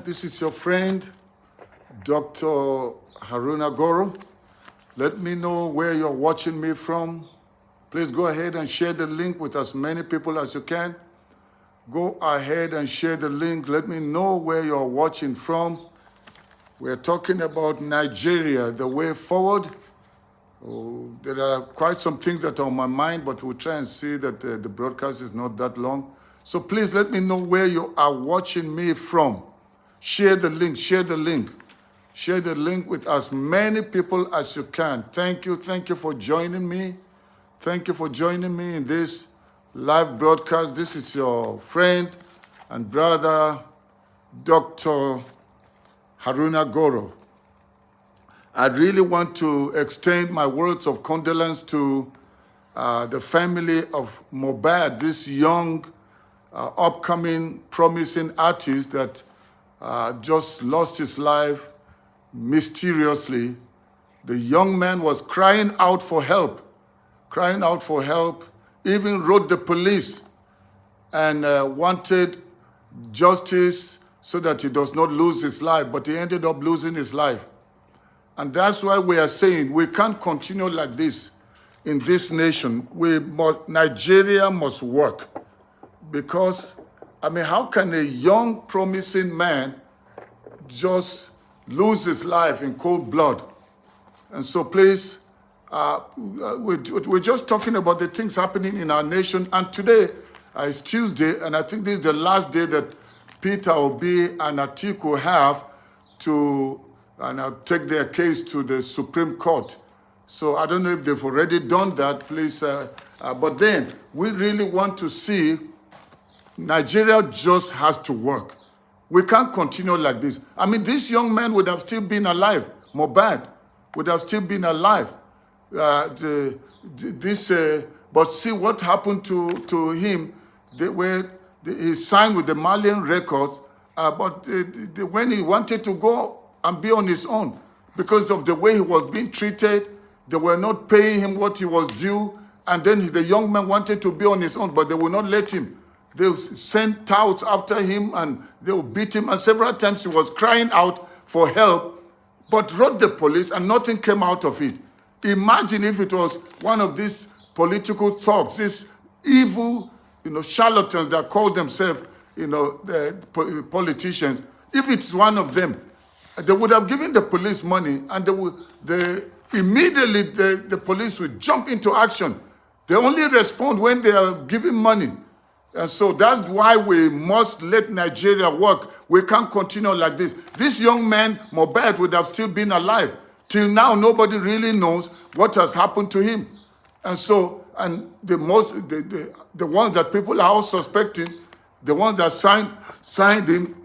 This is your friend, Dr. Haruna Goro. Let me know where you're watching me from. Please go ahead and share the link with as many people as you can. Go ahead and share the link. Let me know where you're watching from. We're talking about Nigeria, the way forward. Oh, there are quite some things that are on my mind, but we'll try and see that the broadcast is not that long. So please let me know where you are watching me from. Share the link, share the link. Share the link with as many people as you can. Thank you for joining me. Thank you for joining me in this live broadcast. This is your friend and brother, Dr. Haruna Goro. I really want to extend my words of condolence to the family of Mohbad, this young, upcoming, promising artist that just lost his life mysteriously. The young man was crying out for help, even wrote the police and wanted justice so that he does not lose his life, but he ended up losing his life. And that's why we are saying we can't continue like this in this nation. Nigeria must work. Because, I mean, how can a young, promising man just lose his life in cold blood? And so please, we're just talking about the things happening in our nation. And today is Tuesday, and I think this is the last day that Peter Obi and Atiku have to take their case to the Supreme Court. So I don't know if they've already done that, please. But then we really want to see Nigeria just has to work. We can't continue like this. I mean, this young man would have still been alive. Mohbad would have still been alive. But see what happened to him. He signed with the Malian Records, but when he wanted to go and be on his own, because of the way he was being treated, they were not paying him what he was due, and then the young man wanted to be on his own, but they would not let him. They sent touts after him and they would beat him, and several times he was crying out for help, but wrote the police and nothing came out of it. Imagine if it was one of these political thugs, these evil, charlatans that call themselves, politicians. If it's one of them, they would have given the police money, and immediately the police would jump into action. They only respond when they are given money. And so that's why we must let Nigeria work. We can't continue like this. This young man, Mohbad, would have still been alive. Till now, nobody really knows what has happened to him. And so, the ones that people are all suspecting, the ones that signed him,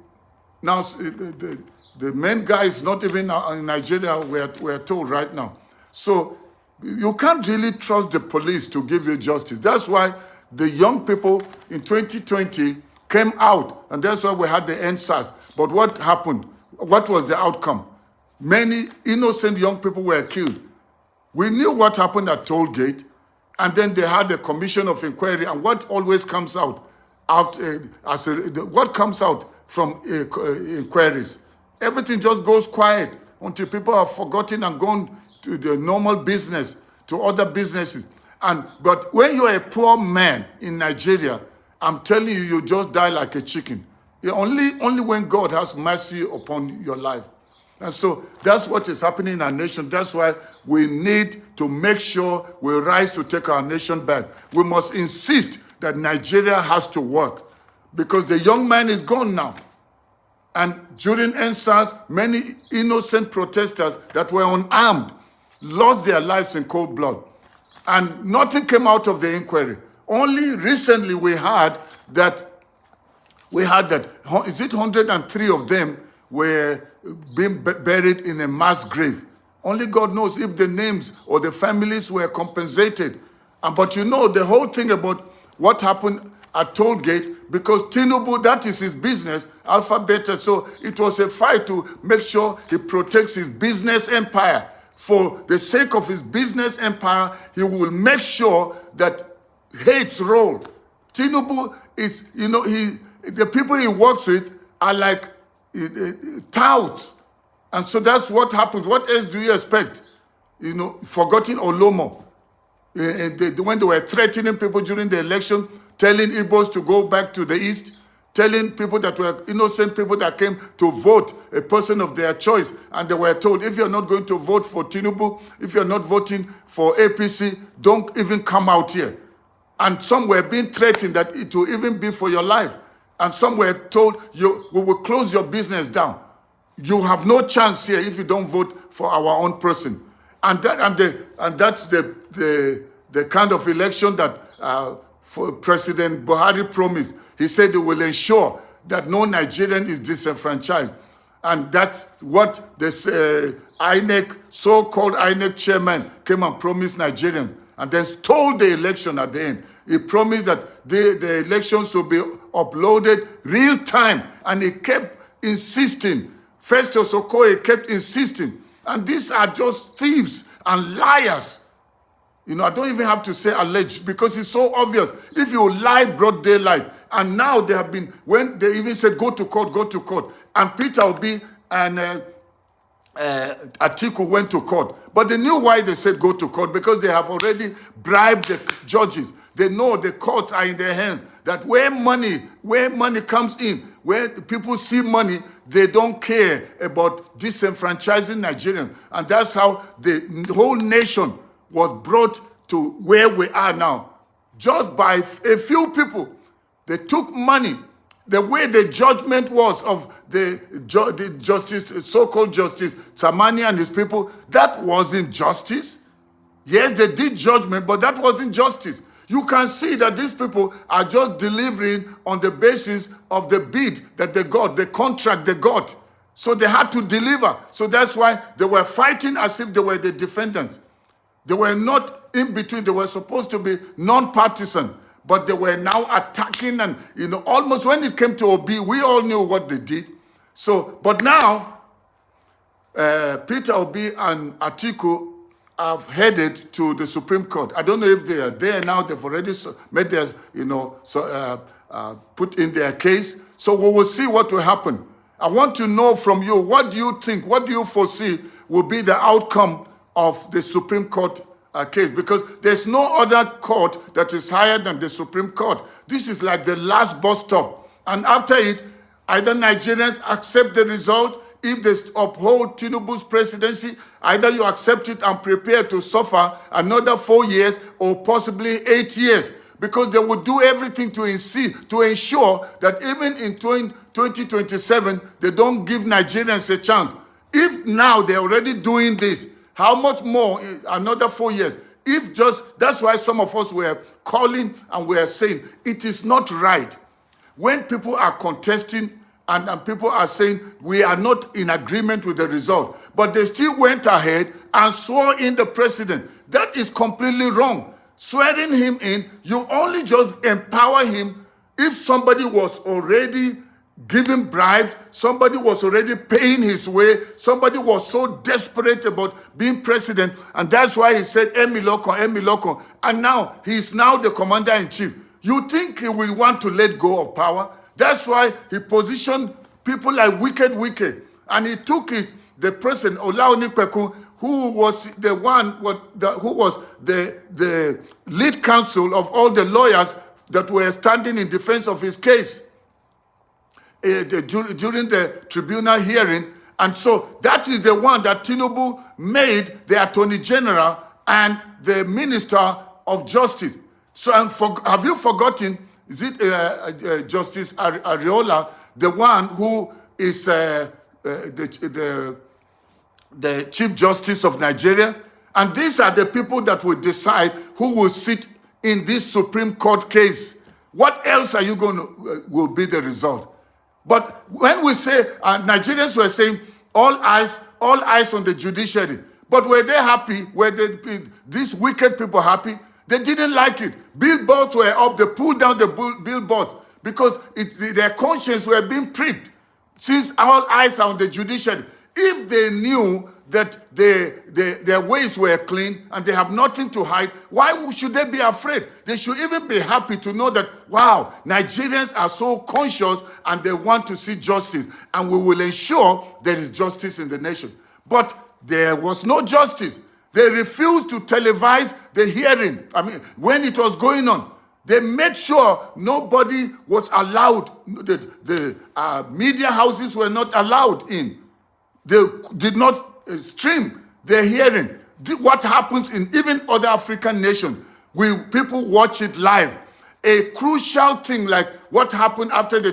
now the main guy is not even in Nigeria, we're told right now. So you can't really trust the police to give you justice. That's why the young people in 2020 came out, and that's why we had the NSAS. But what happened? What was the outcome? Many innocent young people were killed. We knew what happened at Toll Gate, and then they had a commission of inquiry, and what always comes out what comes out from inquiries? Everything just goes quiet until people have forgotten and gone to the normal business, to other businesses. But when you're a poor man in Nigeria, I'm telling you, you just die like a chicken. Only when God has mercy upon your life. And so that's what is happening in our nation. That's why we need to make sure we rise to take our nation back. We must insist that Nigeria has to work, because the young man is gone now. And during NSAS, many innocent protesters that were unarmed lost their lives in cold blood. And nothing came out of the inquiry. Only recently we had that, is it 103 of them were being buried in a mass grave. Only God knows if the names or the families were compensated. But the whole thing about what happened at Toll Gate, because Tinubu, that is his business, Alpha Beta, so it was a fight to make sure he protects his business empire. For the sake of his business empire, he will make sure that hates roll. Tinubu is, the people he works with are like tout. And so that's what happens. What else do you expect? Forgotten Olomo. When they were threatening people during the election, telling Igbos to go back to the east, telling people that were innocent people that came to vote a person of their choice, and they were told, if you're not going to vote for Tinubu, if you're not voting for APC, don't even come out here. And some were being threatened that it will even be for your life. And some were told, we will close your business down. You have no chance here if you don't vote for our own person. And that's the kind of election that for President Buhari promised. He said he will ensure that no Nigerian is disenfranchised. And that's what this INEC, so-called INEC chairman, came and promised Nigerians, and then stole the election at the end. He promised that the elections will be uploaded real time, and he kept insisting. Festus Okoye kept insisting. And these are just thieves and liars. I don't even have to say alleged, because it's so obvious. If you lie broad daylight, and now they have been, when they even said go to court, and Peter Obi and Atiku went to court. But they knew why they said go to court, because they have already bribed the judges. They know the courts are in their hands, that where money comes in, where people see money, they don't care about disenfranchising Nigerians. And that's how the whole nation was brought to where we are now. Just by a few people. They took money. The way the judgment was of the justice, so-called justice, Samani and his people, that wasn't justice. Yes, they did judgment, but that wasn't justice. You can see that these people are just delivering on the basis of the bid that they got, the contract they got. So they had to deliver. So that's why they were fighting as if they were the defendants. They were not in between. They were supposed to be non-partisan. But they were now attacking, and almost when it came to Obi, we all knew what they did. So, but now, Peter Obi and Atiku have headed to the Supreme Court. I don't know if they are there now. They've already made their, put in their case. So we will see what will happen. I want to know from you, what do you think? What do you foresee will be the outcome of the Supreme Court case? Because there's no other court that is higher than the Supreme Court. This is like the last bus stop. And after it, either Nigerians accept the result. If they uphold Tinubu's presidency, either you accept it and prepare to suffer another 4 years or possibly 8 years. Because they will do everything to ensure that even in 2027, they don't give Nigerians a chance. If now they're already doing this, how much more another 4 years? That's why some of us were calling and were saying it is not right when people are contesting and people are saying we are not in agreement with the result, but they still went ahead and swore in the president. That is completely wrong. Swearing him in, you only just empower him if somebody was already giving bribes, somebody was already paying his way, somebody was so desperate about being president, and that's why he said, Emiloko, and now he's now the commander-in-chief. You think he will want to let go of power? That's why he positioned people like wicked, and he took the president, Olaonipeku, who was the one, who was the lead counsel of all the lawyers that were standing in defense of his case during the tribunal hearing. And so that is the one that Tinubu made the Attorney General and the Minister of Justice. So have you forgotten, is it Justice Ariola, the one who is the Chief Justice of Nigeria? And these are the people that will decide who will sit in this Supreme Court case. What else are you going to, will be the result? But when we say, Nigerians were saying, all eyes on the judiciary. But were they happy? Were these wicked people happy? They didn't like it. Billboards were up. They pulled down the billboards because their conscience were being pricked. Since all eyes are on the judiciary. If they knew that their ways were clean and they have nothing to hide, why should they be afraid? They should even be happy to know that, wow, Nigerians are so conscious and they want to see justice, and we will ensure there is justice in the nation. But there was no justice. They refused to televise the hearing. I mean, when it was going on, they made sure nobody was allowed, the media houses were not allowed in. They did not stream their hearing. What happens in even other African nations, people watch it live. A crucial thing like what happened after the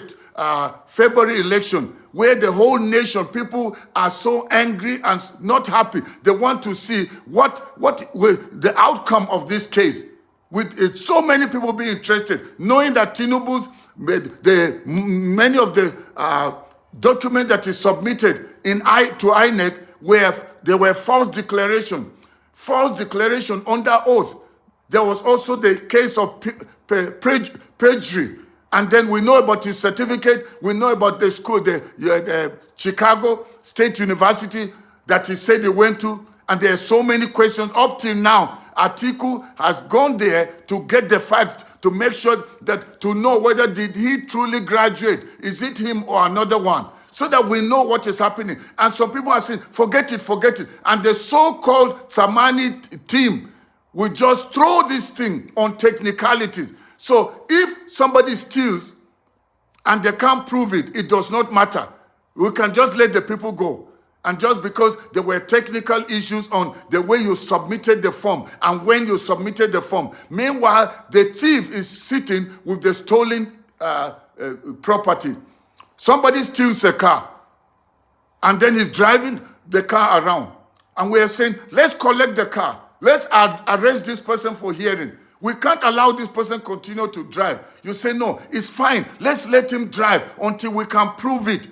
February election, where the whole nation, people are so angry and not happy. They want to see what the outcome of this case. With so many people being interested, knowing that Tinubu's many of the documents that is submitted to INEC there were false declaration under oath. There was also the case of perjury. And then we know about his certificate. We know about the school, the Chicago State University that he said he went to. And there are so many questions. Up till now, Atiku has gone there to get the facts, to make sure that, to know whether did he truly graduate. Is it him or another one? So that we know what is happening. And some people are saying, forget it. And the so-called Samani team will just throw this thing on technicalities. So if somebody steals and they can't prove it, it does not matter. We can just let the people go. And just because there were technical issues on the way you submitted the form and when you submitted the form. Meanwhile, the thief is sitting with the stolen property. Somebody steals a car and then he's driving the car around. And we are saying, let's collect the car. Let's arrest this person for hearing. We can't allow this person continue to drive. You say, no, it's fine. Let's let him drive until we can prove it.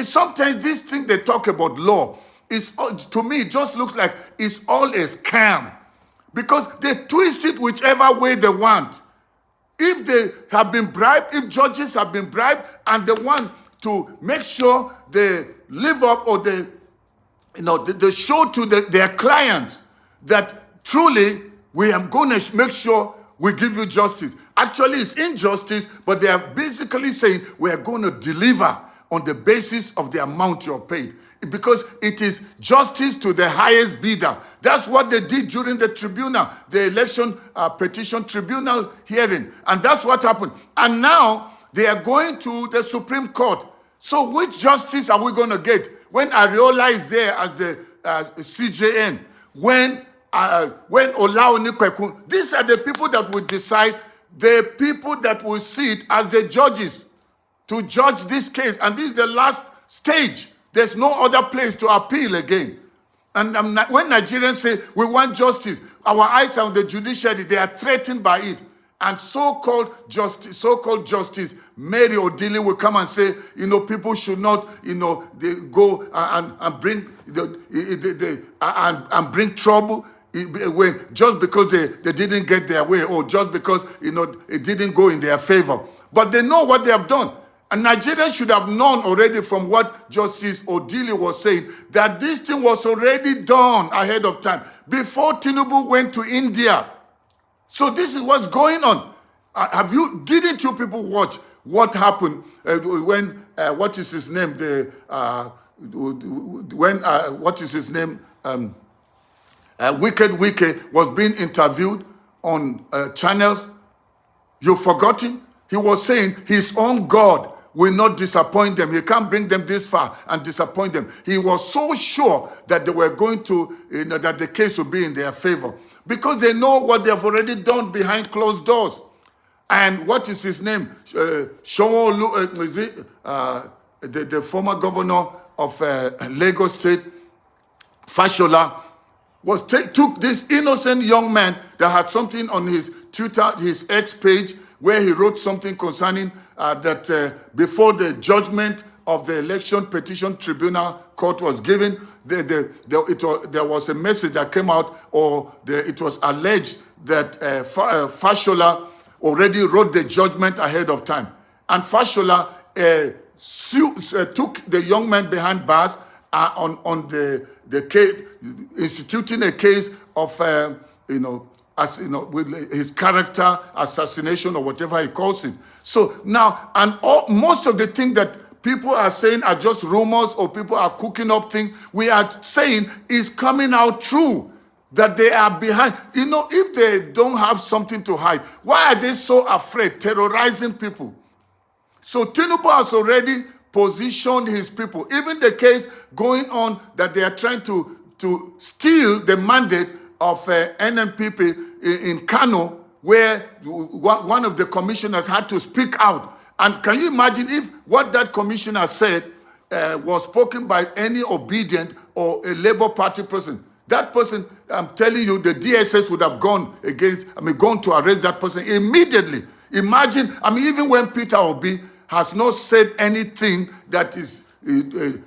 Sometimes this thing they talk about law, to me, it just looks like it's all a scam. Because they twist it whichever way they want. If they have been bribed, if judges have been bribed and they want to make sure they live up or they show to their clients that truly we are going to make sure we give you justice. Actually, it's injustice, but they are basically saying we are going to deliver on the basis of the amount you're paid. Because it is justice to the highest bidder. That's what they did during the tribunal, the election petition tribunal hearing. And that's what happened. And now they are going to the Supreme Court. So which justice are we going to get? When Ariola is there as the CJN, when Olaoni Kwekun, these are the people that will decide, the people that will sit as the judges to judge this case. And this is the last stage. There's no other place to appeal again. And when Nigerians say we want justice, our eyes are on the judiciary, they are threatened by it. And so-called justice, Mary Odili will come and say, people should not, they go and bring and bring trouble just because they didn't get their way, or just because it didn't go in their favor. But they know what they have done. And Nigerians should have known already from what Justice Odili was saying, that this thing was already done ahead of time, before Tinubu went to India. So this is what's going on. Didn't you people watch what happened when, what is his name? Wicked Wike was being interviewed on channels. You've forgotten? He was saying his own God will not disappoint them. He can't bring them this far and disappoint them. He was so sure that they were going to, that the case would be in their favor, because they know what they have already done behind closed doors. And what is his name? Showolu, the former governor of Lagos State, Fashola, took this innocent young man that had something on his Twitter, his X page, where he wrote something concerning that before the judgment of the election petition tribunal court was given, there was a message that came out, or it was alleged that Fashola already wrote the judgment ahead of time. And Fashola took the young man behind bars on the case, instituting a case of with his character assassination or whatever he calls it. So now, and most of the things that people are saying are just rumors or people are cooking up things, we are saying is coming out true. That they are behind. If they don't have something to hide, why are they so afraid, terrorizing people? So Tinubu has already positioned his people. Even the case going on that they are trying to steal the mandate of NNPP in Kano, where one of the commissioners had to speak out. And can you imagine if what that commissioner said was spoken by any obedient or a Labour Party person? That person, I'm telling you, the DSS would have gone to arrest that person immediately. Imagine, even when Peter Obi has not said anything that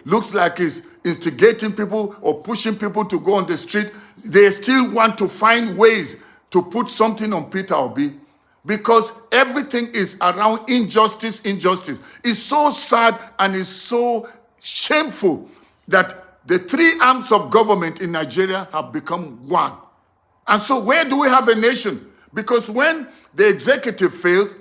looks like he's instigating people or pushing people to go on the street, they still want to find ways to put something on Peter Obi because everything is around injustice. It's so sad and it's so shameful that the three arms of government in Nigeria have become one. And so where do we have a nation? Because when the executive fails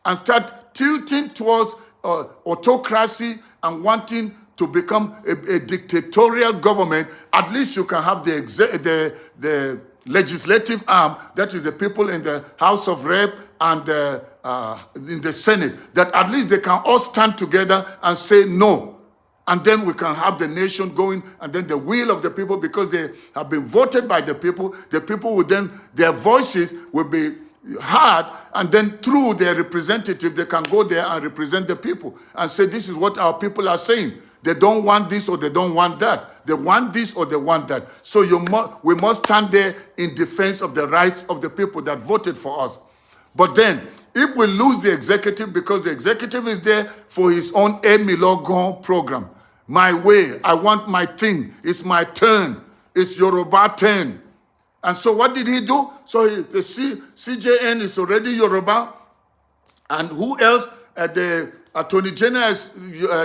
and start tilting towards autocracy and wanting to become a dictatorial government, at least you can have the legislative arm, that is the people in the House of Rep and in the Senate, that at least they can all stand together and say no. And then we can have the nation going, and then the will of the people, because they have been voted by the people will then, their voices will be heard, and then through their representative, they can go there and represent the people and say, this is what our people are saying. They don't want this or they don't want that. They want this or they want that. So we must stand there in defense of the rights of the people that voted for us. But then, if we lose the executive, because the executive is there for his own Emilogon program, my way, I want my thing, it's my turn, it's Yoruba turn. And so what did he do? So the CJN is already Yoruba, and who else? The Attorney General is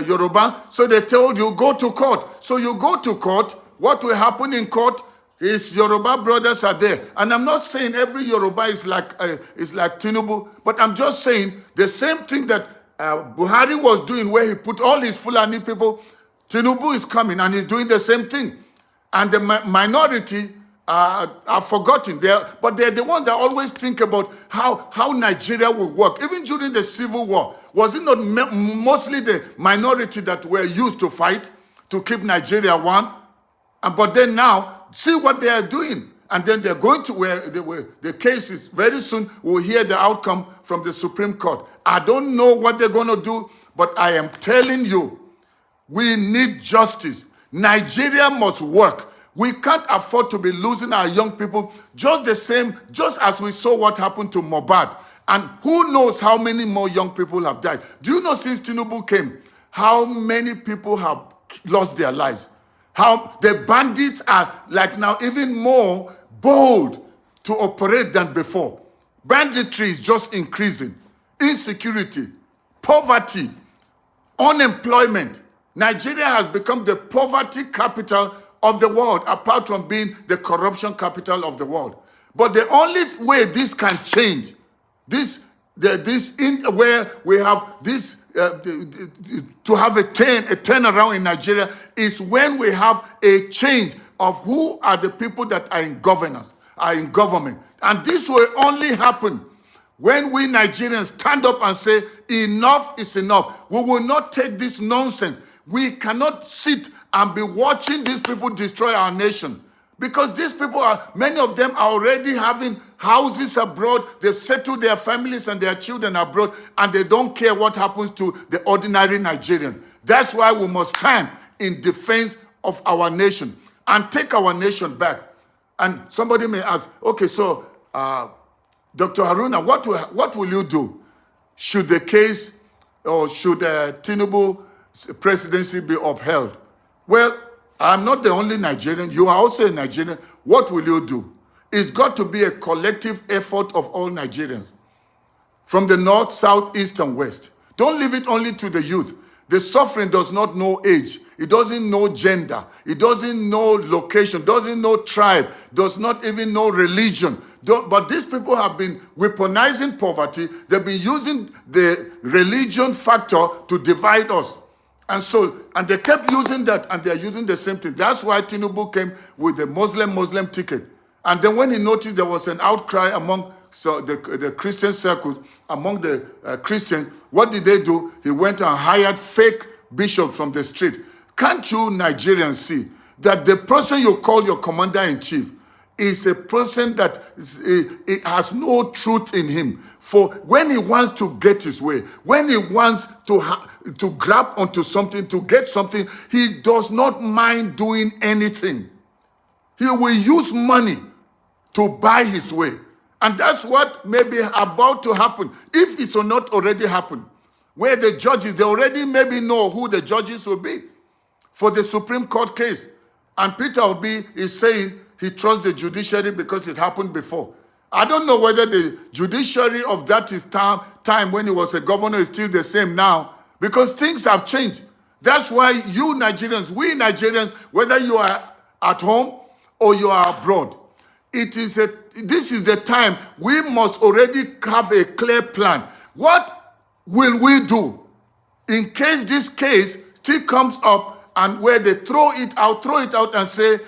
Yoruba. So they told you, go to court. So you go to court, what will happen in court? His Yoruba brothers are there. And I'm not saying every Yoruba is like Tinubu, but I'm just saying the same thing that Buhari was doing, where he put all his Fulani people. Tinubu is coming and he's doing the same thing. And the minority are forgotten. But they're the ones that always think about how Nigeria will work. Even during the Civil War, was it not mostly the minority that were used to fight to keep Nigeria one? But then now, see what they are doing. And then they're going to where the case is very soon, we'll hear the outcome from the Supreme Court. I don't know what they're going to do, but I am telling you, we need justice. Nigeria must work. We can't afford to be losing our young people just as we saw what happened to Mohbad. And who knows how many more young people have died. Do you know since Tinubu came, how many people have lost their lives? How the bandits are like now even more bold to operate than before. Banditry is just increasing. Insecurity, poverty, unemployment. Nigeria has become the poverty capital of the world, apart from being the corruption capital of the world. But the only way this can change, where we have this, to have a turnaround in Nigeria, is when we have a change of who are the people that are in governance, are in government. And this will only happen when we Nigerians stand up and say, enough is enough. We will not take this nonsense. We cannot sit and be watching these people destroy our nation. Because these people many of them are already having houses abroad. They've settled their families and their children abroad, and they don't care what happens to the ordinary Nigerian. That's why we must stand in defense of our nation and take our nation back. And somebody may ask, okay, so Dr. Haruna, what will you do? Should the case or should Tinubu's presidency be upheld? Well, I'm not the only Nigerian. You are also a Nigerian. What will you do? It's got to be a collective effort of all Nigerians. From the north, south, east, and west. Don't leave it only to the youth. The suffering does not know age. It doesn't know gender. It doesn't know location, doesn't know tribe, does not even know religion. But these people have been weaponizing poverty. They've been using the religion factor to divide us. And they kept using that, and they're using the same thing. That's why Tinubu came with the Muslim ticket. And then when he noticed there was an outcry among the Christian circles, among the Christians, what did they do? He went and hired fake bishops from the street. Can't you Nigerians see that the person you call your commander-in-chief is a person that it has no truth in him? For when he wants to get his way, when he wants to grab onto something, to get something, he does not mind doing anything. He will use money to buy his way. And that's what may be about to happen, if it's not already happened. Where the judges, they already maybe know who the judges will be for the Supreme Court case. And Peter Obi is saying he trusts the judiciary because it happened before. I don't know whether the judiciary of that time when he was a governor is still the same now, because things have changed. That's why you Nigerians, we Nigerians, whether you are at home or you are abroad, this is the time we must already have a clear plan. What will we do in case this case still comes up, and where they throw it out and say,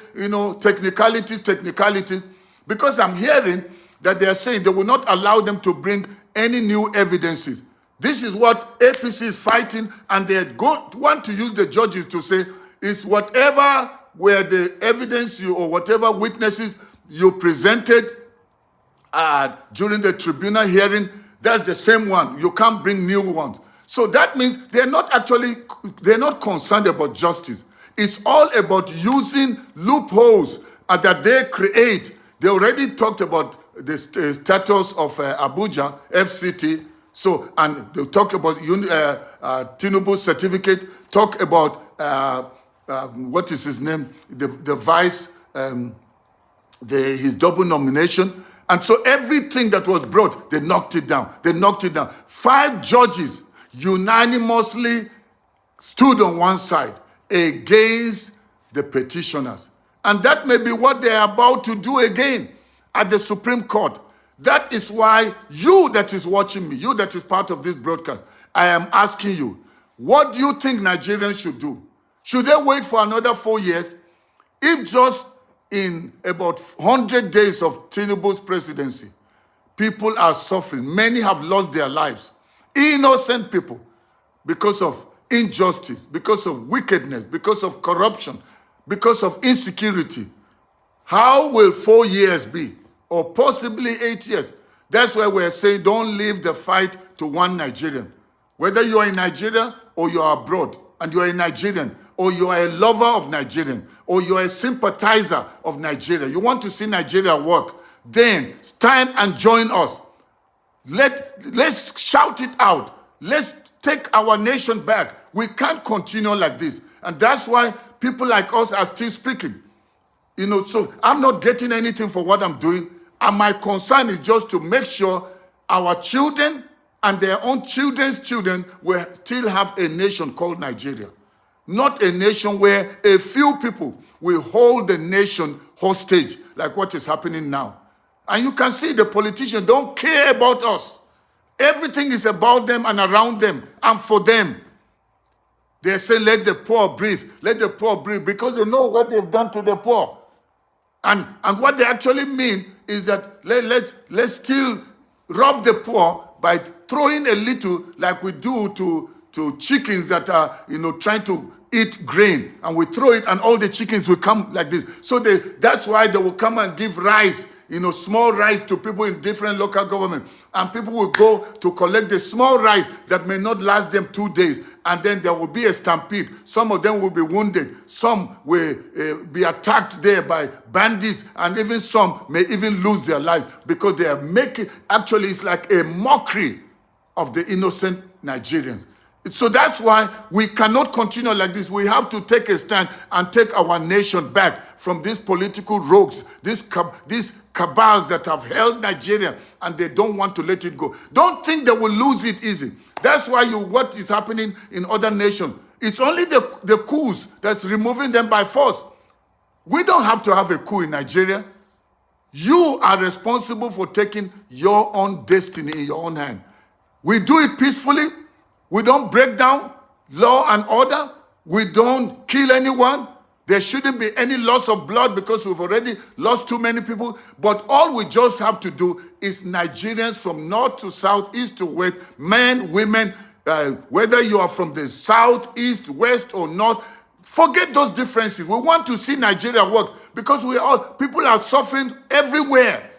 technicalities, because I'm hearing that they are saying they will not allow them to bring any new evidences. This is what APC is fighting, and they want to use the judges to say, it's whatever were the evidence or whatever witnesses you presented during the tribunal hearing, that's the same one. You can't bring new ones. So that means they're not concerned about justice. It's all about using loopholes that they create. They already talked about the status of Abuja, FCT. So, and they talk about Tinubu's certificate, talk about, what is his name, the vice, his double nomination. And so everything that was brought, they knocked it down. 5 judges unanimously stood on one side against the petitioners. And that may be what they are about to do again at the Supreme Court. That is why you that is watching me, you that is part of this broadcast, I am asking you, what do you think Nigerians should do? Should they wait for another 4 years? If just in about 100 days of Tinubu's presidency, people are suffering. Many have lost their lives. Innocent people, because of injustice, because of wickedness, because of corruption, because of insecurity. How will 4 years be? Or possibly 8 years? That's why we're saying don't leave the fight to one Nigerian. Whether you are in Nigeria or you are abroad, and you are a Nigerian, or you are a lover of Nigeria, or you are a sympathizer of Nigeria, you want to see Nigeria work, then stand and join us. Let's shout it out. Let's take our nation back. We can't continue like this. And that's why people like us are still speaking. So I'm not getting anything for what I'm doing. And my concern is just to make sure our children and their own children's children will still have a nation called Nigeria. Not a nation where a few people will hold the nation hostage like what is happening now. And you can see the politicians don't care about us. Everything is about them and around them and for them. They say, let the poor breathe. Let the poor breathe, because they know what they've done to the poor. And what they actually mean is that let's still rob the poor by throwing a little, like we do to chickens that are trying to eat grain, and we throw it and all the chickens will come like this. So that's why they will come and give rice, small rice to people in different local government, and people will go to collect the small rice that may not last them 2 days, and then there will be a stampede. Some of them will be wounded, some will be attacked there by bandits, and even some may even lose their lives, because they are making, actually it's like a mockery of the innocent Nigerians. So that's why we cannot continue like this. We have to take a stand and take our nation back from these political rogues, these cabals that have held Nigeria, and they don't want to let it go. Don't think they will lose it easy. That's why what is happening in other nations. It's only the coups that's removing them by force. We don't have to have a coup in Nigeria. You are responsible for taking your own destiny in your own hand. We do it peacefully. We don't break down law and order. We don't kill anyone. There shouldn't be any loss of blood because we've already lost too many people. But all we just have to do is Nigerians from north to south, east to west, men, women, whether you are from the south, east, west, or north, forget those differences. We want to see Nigeria work because people are suffering everywhere.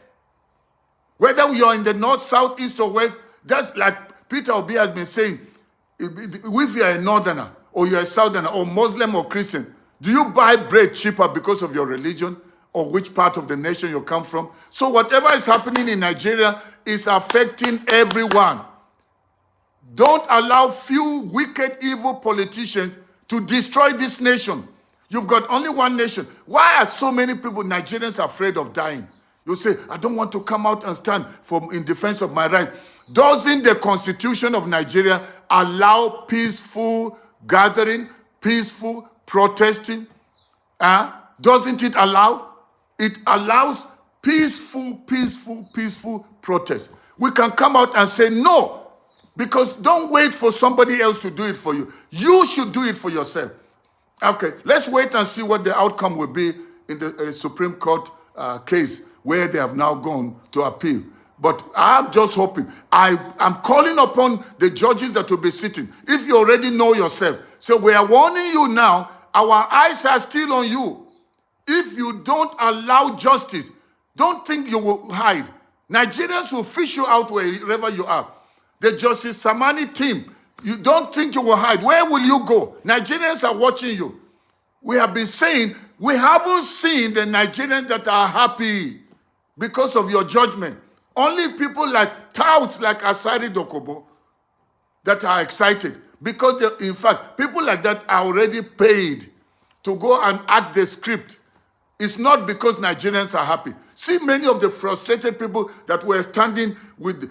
Whether you are in the north, south, east, or west, that's like Peter Obi has been saying, if you are a northerner, or you are a southerner, or Muslim or Christian, do you buy bread cheaper because of your religion or which part of the nation you come from? So whatever is happening in Nigeria is affecting everyone. Don't allow few wicked, evil politicians to destroy this nation. You've got only one nation. Why are so many people, Nigerians, afraid of dying? You say, I don't want to come out and stand in defense of my right. Doesn't the Constitution of Nigeria allow peaceful gathering, peaceful protesting? Doesn't it allow? It allows peaceful protest. We can come out and say no, because don't wait for somebody else to do it for you. You should do it for yourself. Okay, let's wait and see what the outcome will be in the Supreme Court case where they have now gone to appeal. But I'm just hoping. I'm calling upon the judges that will be sitting. If you already know yourself, so we are warning you now, our eyes are still on you. If you don't allow justice, don't think you will hide. Nigerians will fish you out wherever you are. The Justice Samani team, you don't think you will hide. Where will you go? Nigerians are watching you. We have been saying, we haven't seen the Nigerians that are happy because of your judgment. Only people like touts like Asari Dokobo that are excited. Because, in fact, people like that are already paid to go and act the script. It's not because Nigerians are happy. See many of the frustrated people that were standing with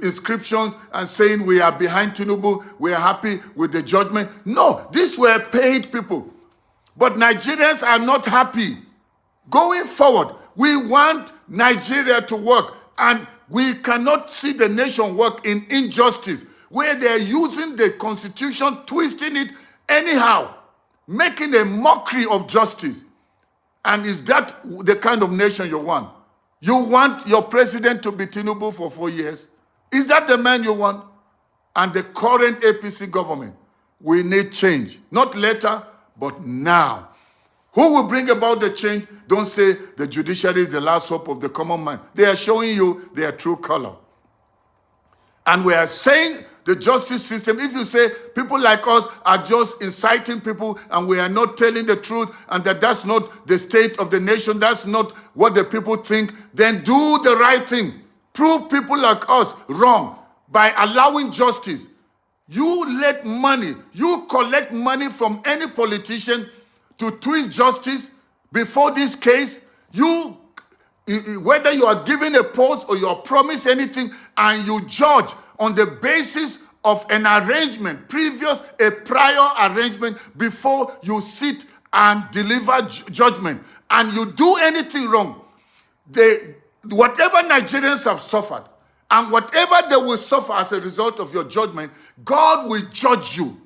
inscriptions and saying we are behind Tinubu, we are happy with the judgment. No, these were paid people. But Nigerians are not happy. Going forward, we want Nigeria to work, and we cannot see the nation work in injustice, where they're using the Constitution, twisting it anyhow, making a mockery of justice. And is that the kind of nation you want? You want your president to be Tinubu for 4 years? Is that the man you want? And the current APC government, we need change. Not later, but now. Who will bring about the change? Don't say the judiciary is the last hope of the common man. They are showing you their true color. And we are saying the justice system, if you say people like us are just inciting people and we are not telling the truth and that's not the state of the nation, that's not what the people think, then do the right thing. Prove people like us wrong by allowing justice. You let money, you collect money from any politician to twist justice before this case. You, whether you are given a post or you are promised anything, and you judge on the basis of an arrangement, a prior arrangement before you sit and deliver judgment, and you do anything wrong, whatever Nigerians have suffered and whatever they will suffer as a result of your judgment, God will judge you.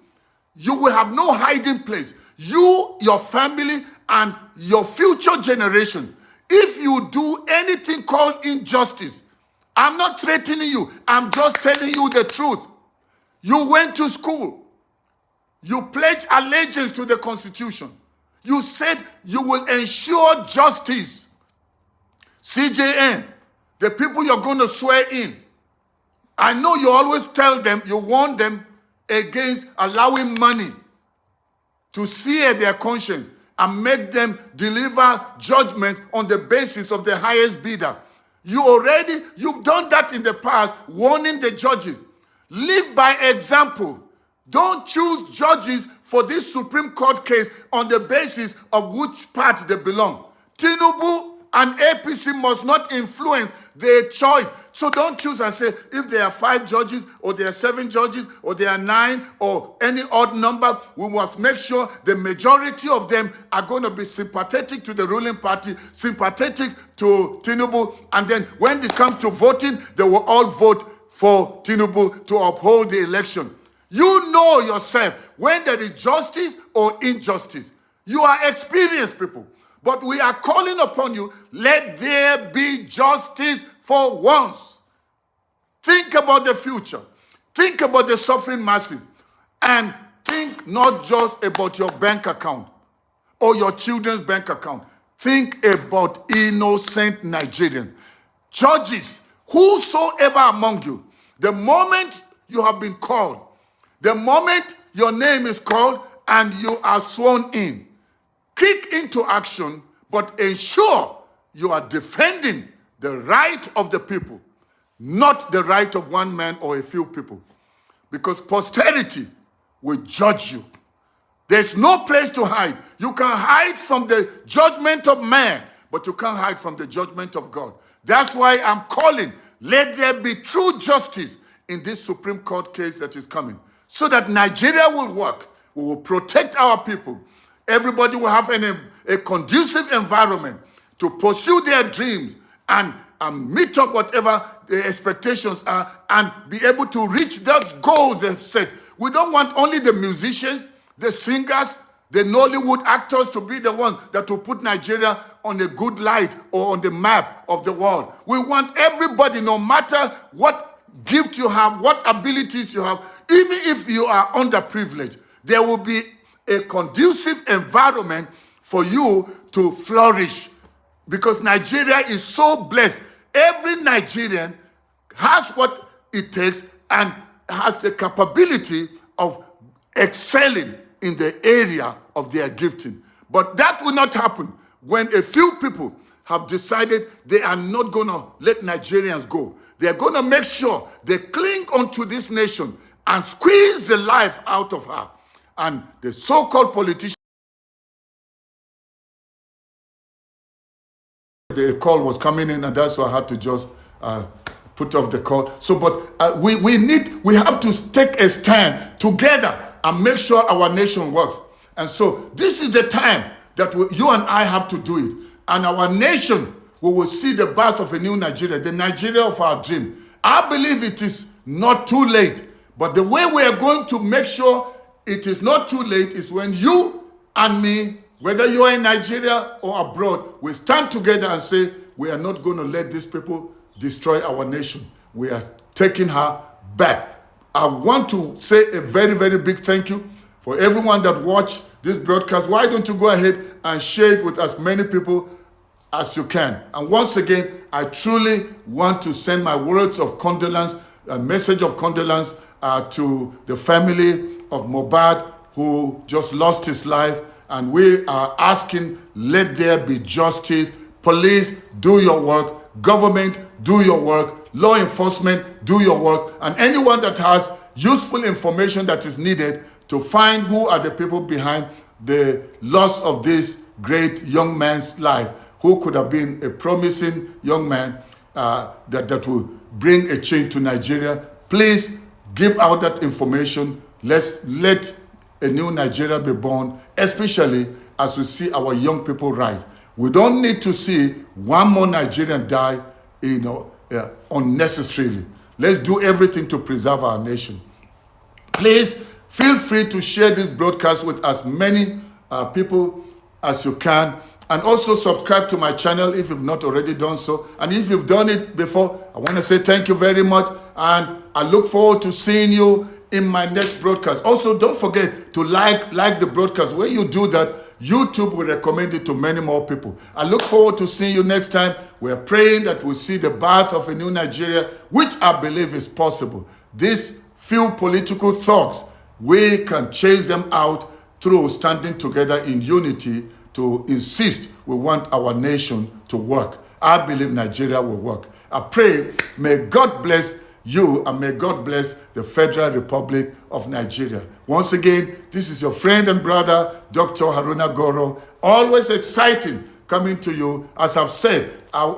You will have no hiding place. You, your family, and your future generation. If you do anything called injustice, I'm not threatening you. I'm just telling you the truth. You went to school. You pledged allegiance to the Constitution. You said you will ensure justice. CJN, the people you're going to swear in. I know you always tell them, you warn them against allowing money to sear their conscience and make them deliver judgment on the basis of the highest bidder. You've done that in the past, warning the judges. Live by example. Don't choose judges for this Supreme Court case on the basis of which party they belong. Tinubu and APC must not influence their choice. So don't choose and say, if there are 5 judges, or there are 7 judges, or there are 9, or any odd number, we must make sure the majority of them are going to be sympathetic to the ruling party, sympathetic to Tinubu, and then when it comes to voting, they will all vote for Tinubu to uphold the election. You know yourself when there is justice or injustice. You are experienced people. But we are calling upon you, let there be justice for once. Think about the future. Think about the suffering masses. And think not just about your bank account or your children's bank account. Think about innocent Nigerians. Judges, whosoever among you, the moment you have been called, the moment your name is called and you are sworn in, kick into action, but ensure you are defending the right of the people, not the right of one man or a few people. Because posterity will judge you. There's no place to hide. You can hide from the judgment of man, but you can't hide from the judgment of God. That's why I'm calling, let there be true justice in this Supreme Court case that is coming, so that Nigeria will work. We will protect our people. Everybody will have a conducive environment to pursue their dreams and meet up whatever the expectations are and be able to reach those goals they've set. We don't want only the musicians, the singers, the Nollywood actors to be the ones that will put Nigeria on a good light or on the map of the world. We want everybody, no matter what gift you have, what abilities you have, even if you are underprivileged, there will be a conducive environment for you to flourish, because Nigeria is so blessed. Every Nigerian has what it takes and has the capability of excelling in the area of their gifting. But that will not happen when a few people have decided they are not going to let Nigerians go. They are going to make sure they cling onto this nation and squeeze the life out of her. And the so-called politicians, the call was coming in, and that's why I had to just put off the call. So, but we have to take a stand together and make sure our nation works. And so this is the time that you and I have to do it. And our nation, we will see the birth of a new Nigeria, the Nigeria of our dream. I believe it is not too late. But the way we are going to make sure it is not too late is when you and me, whether you are in Nigeria or abroad, we stand together and say, we are not going to let these people destroy our nation. We are taking her back. I want to say a very, very big thank you for everyone that watched this broadcast. Why don't you go ahead and share it with as many people as you can. And once again, I truly want to send my words of condolence, a message of condolence to the family of Mohbad, who just lost his life. And we are asking, let there be justice. Police, do your work. Government, do your work. Law enforcement, do your work. And anyone that has useful information that is needed to find who are the people behind the loss of this great young man's life, who could have been a promising young man that will bring a change to Nigeria. Please give out that information. Let's let a new Nigeria be born, especially as we see our young people rise. We don't need to see one more Nigerian die, unnecessarily. Let's do everything to preserve our nation. Please feel free to share this broadcast with as many people as you can. And also subscribe to my channel if you've not already done so. And if you've done it before, I want to say thank you very much. And I look forward to seeing you in my next broadcast. Also, don't forget to like the broadcast. When you do that, YouTube will recommend it to many more people. I look forward to seeing you next time. We're praying that we'll see the birth of a new Nigeria, which I believe is possible. These few political thugs, we can chase them out through standing together in unity to insist we want our nation to work. I believe Nigeria will work. I pray, may God bless you, and may God bless the Federal Republic of Nigeria. Once again, this is your friend and brother, Dr. Haruna Goro. Always exciting coming to you. As I've said,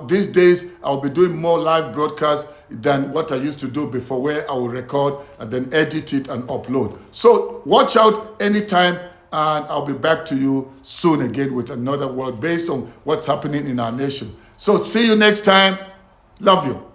these days I'll be doing more live broadcasts than what I used to do before, where I will record and then edit it and upload. So watch out anytime, and I'll be back to you soon again with another word based on what's happening in our nation. So see you next time. Love you.